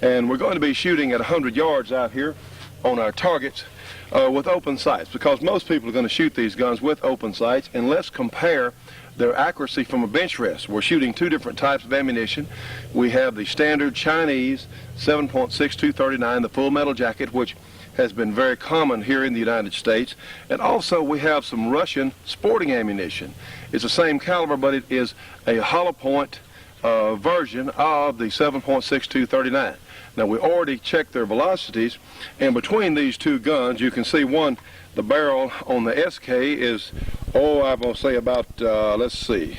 and we're going to be shooting at 100 yards out here on our targets with open sights, because most people are going to shoot these guns with open sights. And let's compare their accuracy from a bench rest. We're shooting two different types of ammunition. We have the standard Chinese 7.6239, the full metal jacket, which has been very common here in the United States. And also we have some Russian sporting ammunition. It's the same caliber, but it is a hollow point version of the 7.6239. Now, we already checked their velocities, and between these two guns, you can see one, the barrel on the SK is, I'm going to say about, let's see,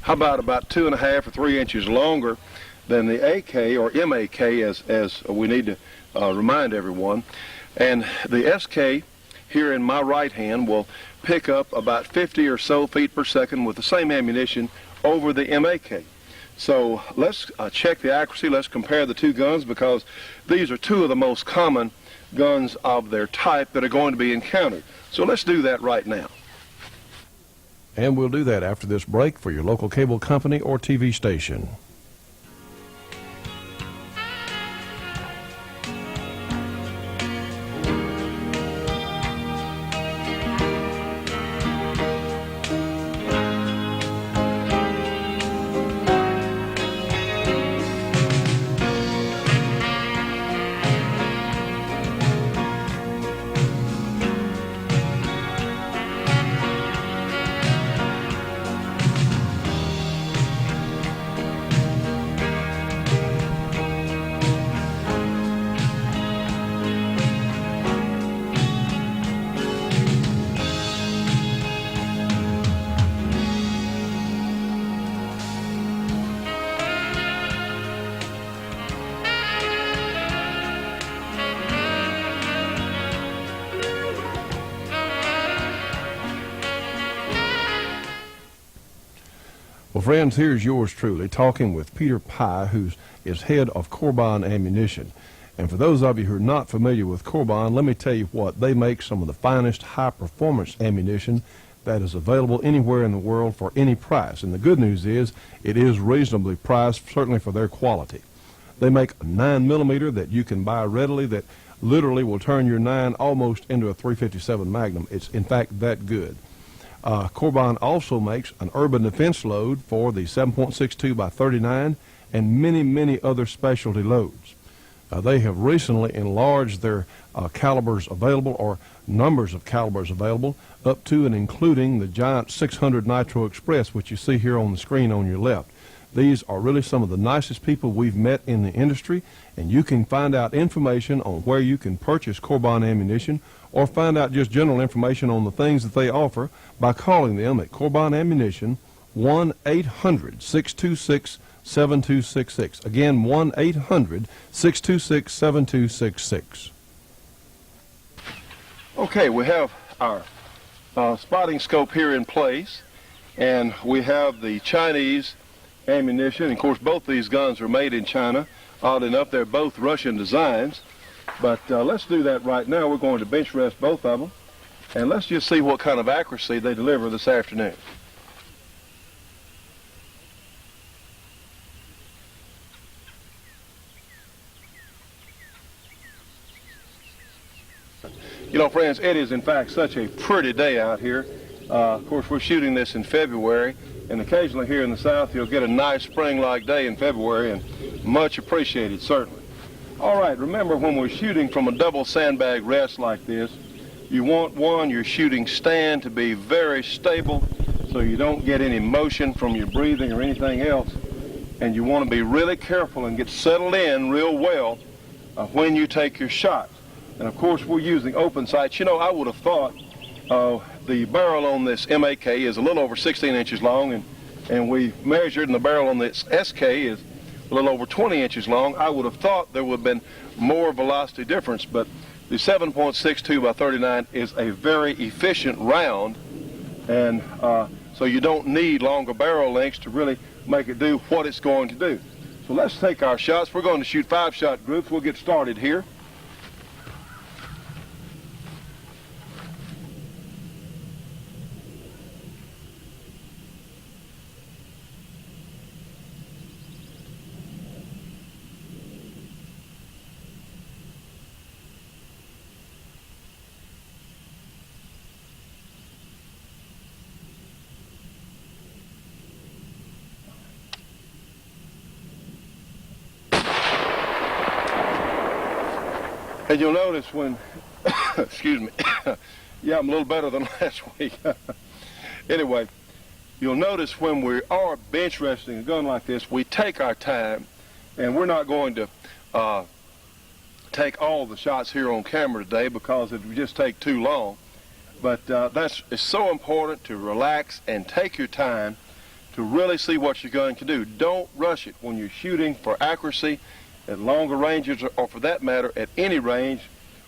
how about 2.5 or 3 inches longer than the AK or MAK, as we need to remind everyone. And the SK here in my right hand will pick up about 50 or so feet per second with the same ammunition over the MAK. So let's check the accuracy. Let's compare the two guns, because these are two of the most common guns of their type that are going to be encountered. So let's do that right now. And we'll do that after this break for your local cable company or TV station. Well, friends, here's yours truly talking with Peter Pye, who is head of Corbin Ammunition. And for those of you who are not familiar with Corbin, let me tell you what, they make some of the finest high-performance ammunition that is available anywhere in the world for any price. And the good news is it is reasonably priced, certainly for their quality. They make a 9mm that you can buy readily that literally will turn your 9 almost into a .357 Magnum. It's in fact that good. Corbine also makes an urban defense load for the 7.62 by 39 and many other specialty loads. They have recently enlarged their calibers available, or numbers of calibers available, up to and including the giant 600 Nitro Express, which you see here on the screen on your left. These are really some of the nicest people we've met in the industry, and you can find out information on where you can purchase Corbine ammunition or find out just general information on the things that they offer by calling them at Corbine Ammunition, 1-800-626-7266. Again, 1-800-626-7266. Okay, we have our spotting scope here in place, and we have the Chinese ammunition. Of course, both these guns are made in China. Odd enough, they're both Russian designs. But let's do that right now. We're going to bench rest both of them, and let's just see what kind of accuracy they deliver this afternoon. You know, friends, it is in fact such a pretty day out here. Of course, we're shooting this in February, and occasionally here in the South you'll get a nice spring-like day in February, and much appreciated, certainly. All right, remember, when we're shooting from a double sandbag rest like this, you want your shooting stand to be very stable so you don't get any motion from your breathing or anything else, and you want to be really careful and get settled in real well when you take your shots. And of course, we're using open sights. You know, I would have thought the barrel on this MAK is a little over 16 inches long, and we measured, and the barrel on this SK is a little over 20 inches long. I would have thought there would have been more velocity difference, but the 7.62 by 39 is a very efficient round, and so you don't need longer barrel lengths to really make it do what it's going to do. So let's take our shots. We're going to shoot 5-shot groups. We'll get started here. And you'll notice when, excuse me, yeah, I'm a little better than last week. Anyway, you'll notice when we are bench resting a gun like this, we take our time, and we're not going to take all the shots here on camera today because it would just take too long. But it's so important to relax and take your time to really see what your gun can do. Don't rush it when you're shooting for accuracy at longer ranges, or for that matter, at any range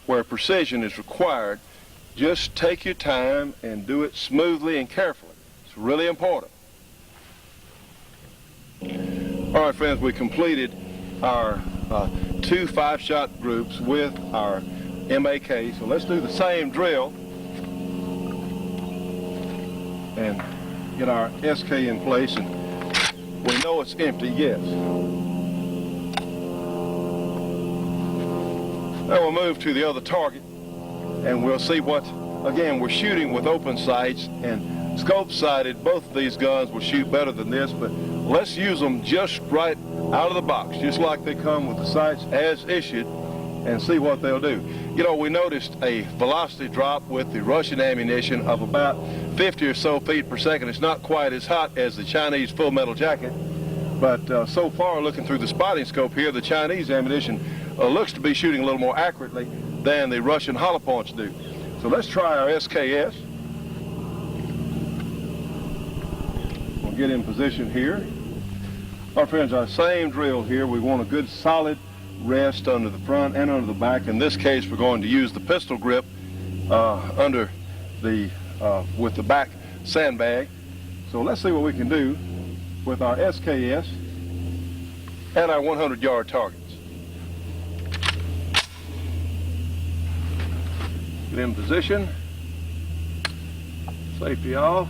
where precision is required. Just take your time and do it smoothly and carefully. It's really important. All right, friends, we completed our 2 5-shot groups with our MAK. So let's do the same drill and get our SK in place. And we know it's empty, yes. Now we'll move to the other target, and we'll see what, again, we're shooting with open sights, and scope-sighted, both of these guns will shoot better than this, but let's use them just right out of the box, just like they come with the sights as issued, and see what they'll do. You know, we noticed a velocity drop with the Russian ammunition of about 50 or so feet per second. It's not quite as hot as the Chinese full metal jacket, but so far, looking through the spotting scope here, the Chinese ammunition looks to be shooting a little more accurately than the Russian hollow points do. So let's try our SKS. We'll get in position here. Our friends, our same drill here. We want a good solid rest under the front and under the back. In this case, we're going to use the pistol grip under the with the back sandbag. So let's see what we can do with our SKS and our 100-yard targets. Get in position, safety off.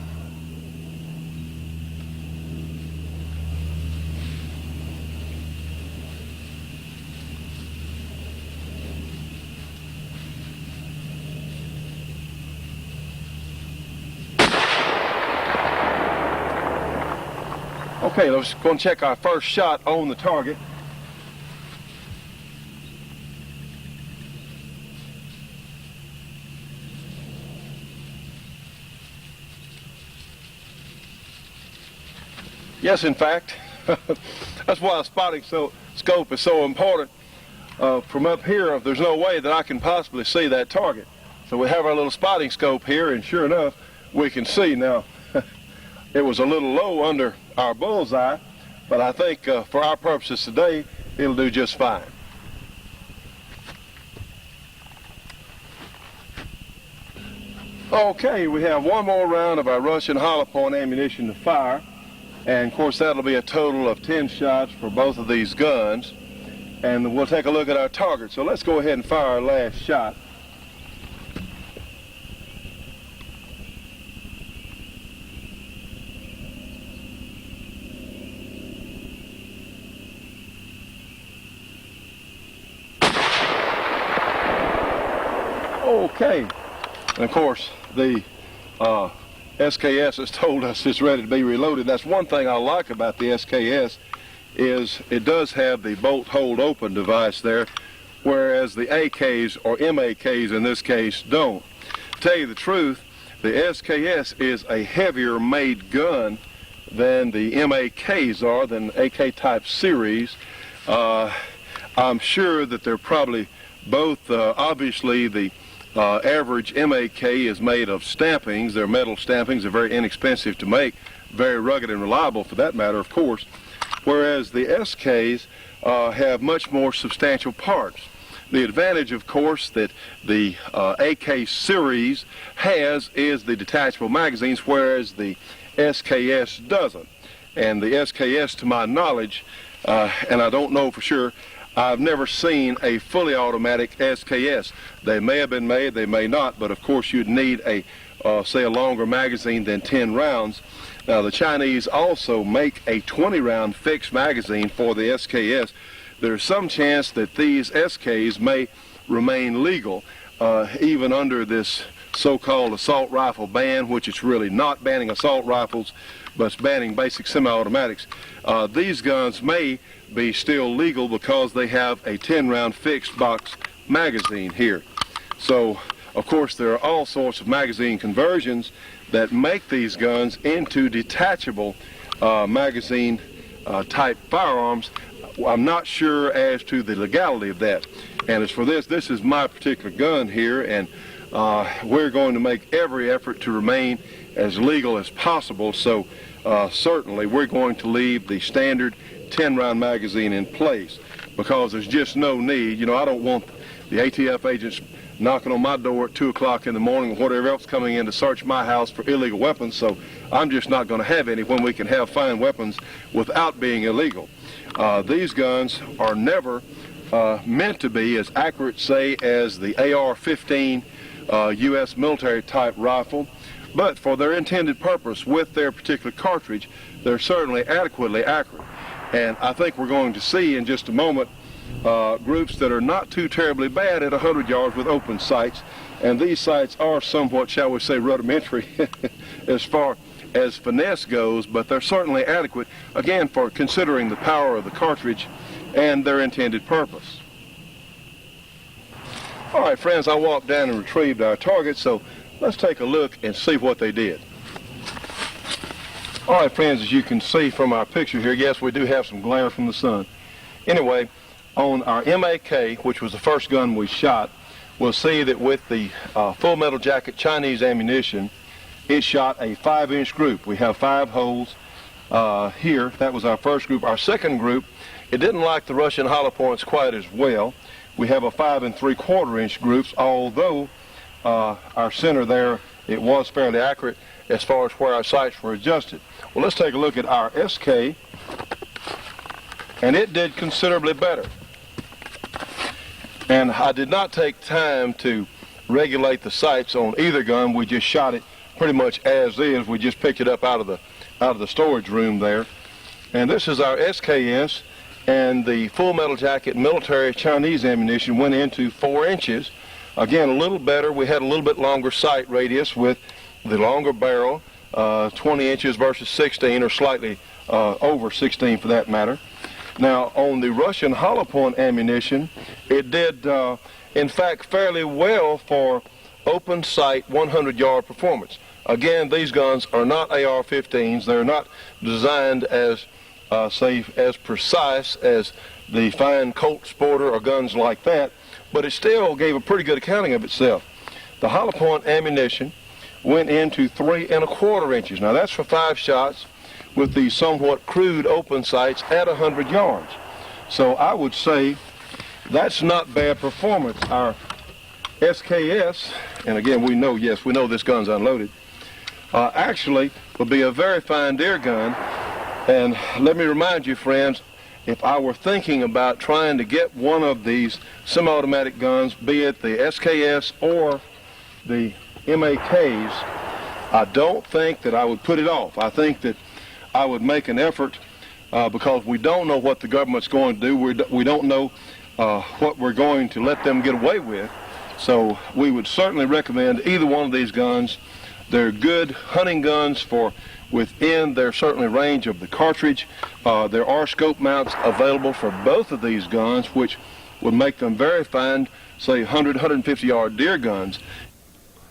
Okay, let's go and check our first shot on the target. Yes, in fact, that's why a spotting scope is so important. From up here, there's no way that I can possibly see that target. So we have our little spotting scope here, and sure enough, we can see. Now, it was a little low under our bullseye, but I think for our purposes today, it'll do just fine. Okay, we have one more round of our Russian hollow point ammunition to fire. And of course that'll be a total of 10 shots for both of these guns. And we'll take a look at our target. So let's go ahead and fire our last shot. Okay. And of course the SKS has told us it's ready to be reloaded. That's one thing I like about the SKS is it does have the bolt hold open device there, whereas the AKs or MAKs in this case don't. To tell you the truth, the SKS is a heavier made gun than the MAKs are, than AK type series. I'm sure that they're probably both, obviously the average MAK is made of stampings. They're metal stampings. They're very inexpensive to make, very rugged and reliable for that matter, of course, whereas the SKs have much more substantial parts. The advantage, of course, that the AK series has is the detachable magazines, whereas the SKS doesn't. And the SKS, to my knowledge, and I don't know for sure, I've never seen a fully automatic SKS. They may have been made, they may not, but of course you'd need a, say, a longer magazine than 10 rounds. Now the Chinese also make a 20-round fixed magazine for the SKS. There's some chance that these SKs may remain legal, even under this so-called assault rifle ban, which is really not banning assault rifles, but it's banning basic semi-automatics. These guns may be still legal because they have a 10-round fixed box magazine here. So, of course, there are all sorts of magazine conversions that make these guns into detachable magazine type firearms. I'm not sure as to the legality of that. And as for this is my particular gun here, and we're going to make every effort to remain as legal as possible. So certainly we're going to leave the standard 10-round magazine in place because there's just no need. You know, I don't want the ATF agents knocking on my door at 2 o'clock in the morning or whatever else coming in to search my house for illegal weapons, so I'm just not going to have any when we can have fine weapons without being illegal. These guns are never meant to be as accurate, say, as the AR-15 U.S. military type rifle, but for their intended purpose with their particular cartridge, they're certainly adequately accurate. And I think we're going to see in just a moment groups that are not too terribly bad at 100 yards with open sights, and these sights are somewhat, shall we say, rudimentary as far as finesse goes, but they're certainly adequate, again, for considering the power of the cartridge and their intended purpose. All right, friends, I walked down and retrieved our target, so let's take a look and see what they did. All right, friends, as you can see from our picture here, yes, we do have some glare from the sun. Anyway, on our MAK, which was the first gun we shot, we'll see that with the full metal jacket Chinese ammunition, it shot a 5-inch group. We have 5 holes here. That was our first group. Our second group, it didn't like the Russian hollow points quite as well. We have a 5 3/4-inch groups, although our center there, it was fairly accurate as far as where our sights were adjusted. Well, let's take a look at our SK, and it did considerably better. And I did not take time to regulate the sights on either gun. We just shot it pretty much as is. We just picked it up out of the storage room there. And this is our SKS, and the full metal jacket military Chinese ammunition went into 4 inches. Again, a little better. We had a little bit longer sight radius with the longer barrel, 20 inches versus 16, or slightly over 16 for that matter. Now, on the Russian hollow point ammunition, it did, in fact, fairly well for open sight 100-yard performance. Again, these guns are not AR-15s. They're not designed as safe, as precise as the fine Colt Sporter or guns like that, but it still gave a pretty good accounting of itself. The hollow point ammunition went into 3 1/4 inches. Now that's for 5 shots with the somewhat crude open sights at 100 yards. So I would say that's not bad performance. Our SKS, and again we know this gun's unloaded, actually would be a very fine deer gun. And let me remind you, friends, if I were thinking about trying to get one of these semi-automatic guns, be it the SKS or the MAKs, I don't think that I would put it off. I think that I would make an effort because we don't know what the government's going to do. We don't know what we're going to let them get away with. So we would certainly recommend either one of these guns. They're good hunting guns for within their certainly range of the cartridge. There are scope mounts available for both of these guns, which would make them very fine, say 100, 150-yard deer guns.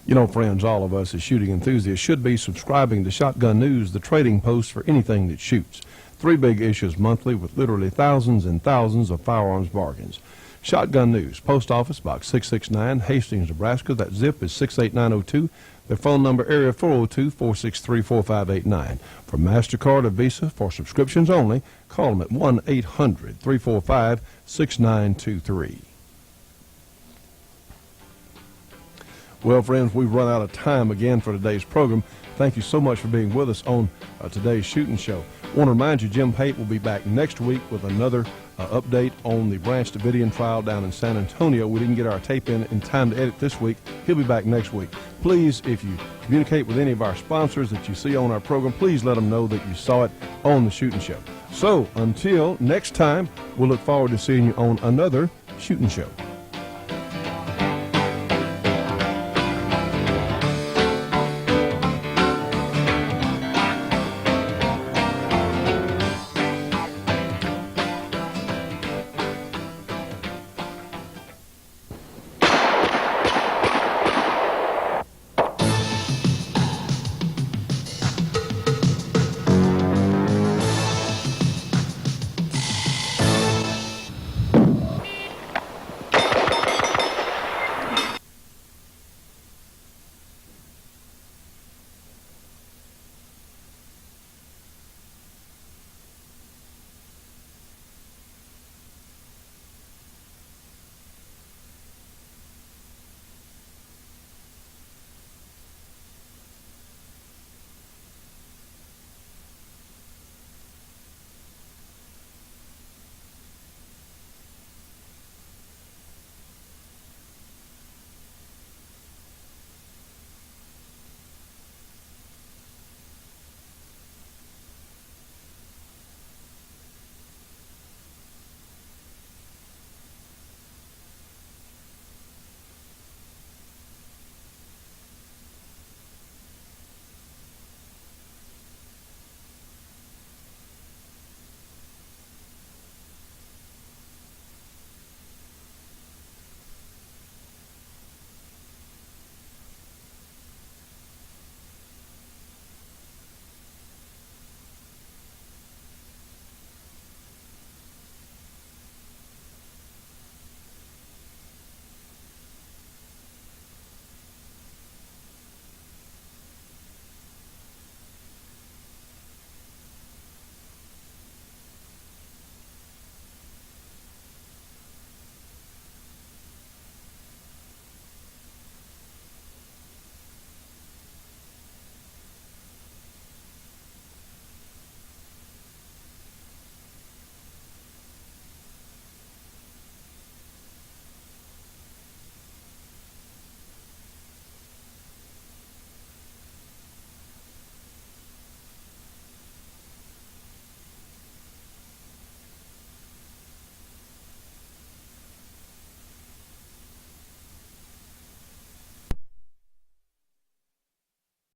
You know, friends, all of us as shooting enthusiasts should be subscribing to Shotgun News, the trading post for anything that shoots. 3 big issues monthly with literally thousands and thousands of firearms bargains. Shotgun News, Post Office Box 669, Hastings, Nebraska. That zip is 68902. Their phone number, area 402-463-4589. For MasterCard or Visa, for subscriptions only, call them at 1-800-345-6923. Well, friends, we've run out of time again for today's program. Thank you so much for being with us on today's shooting show. I want to remind you, Jim Pate will be back next week with another update on the Branch Davidian trial down in San Antonio. We didn't get our tape in time to edit this week. He'll be back next week. Please, if you communicate with any of our sponsors that you see on our program, please let them know that you saw it on the Shooting Show. So, until next time, we'll look forward to seeing you on another Shooting Show.